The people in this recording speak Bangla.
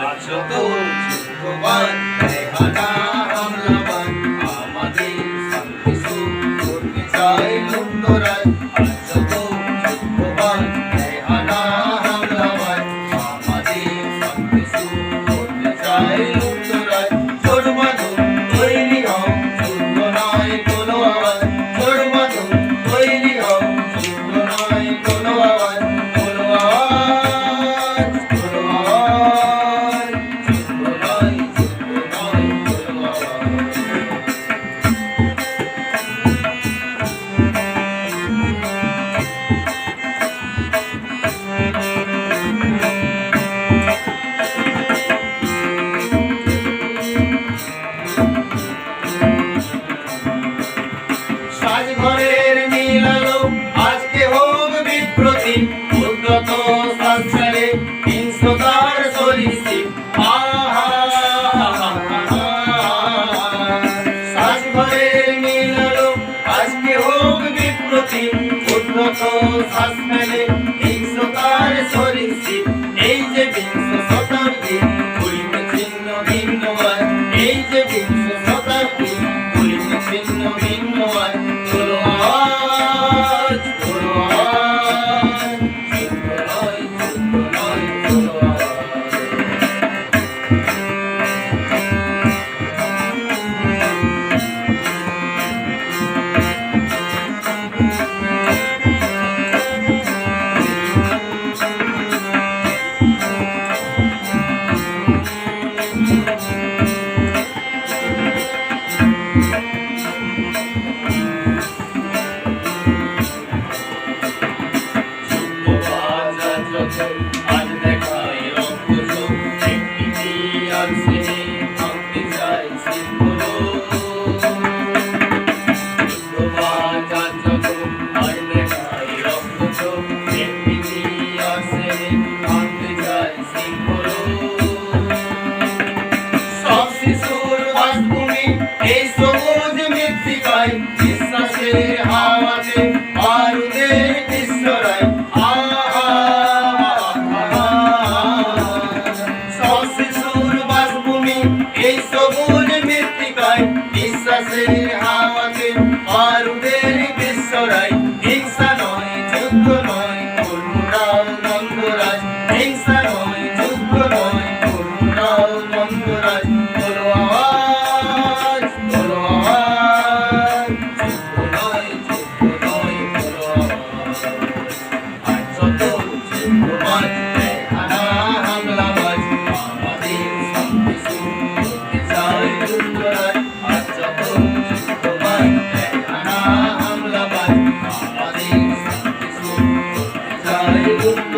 আজ যত যুদ্ধবান রেহানা হামলাবান আমাদের শান্তি সুখ করতে চায় লুণ্ঠরাজ। আজ যত যুদ্ধবান রেহানা হামলাবান আমাদের শান্তি সুখ করতে চায় লুণ্ঠরাজ। জোর বাঁধুন তৈরি হও যুদ্ধ নয় কোনো আওয়াজ। জোর বাঁধুন তৈরি হও যুদ্ধ নয় কোনো আওয়াজ। কোনো আওয়াজ কোনো আওয়াজ যুদ্ধ নয় কোনো আওয়াজ। সাজঘরের নীল আলো আজকে হোক বিপ্রতি উদ্যত সাজঘরে হিংস্রতার সরীসৃপ। সাজঘরের নীল আলো আজকে হোক বিপ্রতি উদ্যত সাজঘরে হিংস্রতার সরীসৃপ। এই যে বিংশ শতাব্দী হইতে ছিন্ন ভিন্ন আজ। এই যে বিংশ শতাব্দী হইতে ছিন্ন ভিন্ন আজ। কোনো আওয়াজ কোনো আওয়াজ যুদ্ধ নয় কোনো আওয়াজ। আজ দেখাই রক্তচোখ একটি পিয়ার সিনে ভাঙতে চাই শৃঙ্খল। আজ দেখাই রক্তচোখ একটি পিয়ার সিনে ভাঙতে চাই শৃঙ্খল। সব শিশুর বাসভূমি এই সবুজ মৃত্তিকায় বিশ্বাসের হাওয়াতে বারুদের বিশ্বরায়। এই সবুজ মৃত্তিকায় বিশ্বাসের হাওয়াতে বারুদের বিশ্বরায়। হিংসা নয় যুদ্ধ নয় করুণাও দ্বন্দ্বরাজ। হিংসা নয় যুদ্ধ নয় করুণাও দ্বন্দ্বরাজ। কোনো আওয়াজ কোনো আওয়াজ যুদ্ধ নয় কোনো আওয়াজ। আজ যত যুদ্ধবাজ রেহানা হামলাবাজ আমাদের শান্তি সুখ করতে চায় লুণ্ঠরাজ। আজ যত যুদ্ধবাজ রেহানা হামলাবাজ আমাদের শান্তি সুখ করতে চায় লুণ্ঠরাজ।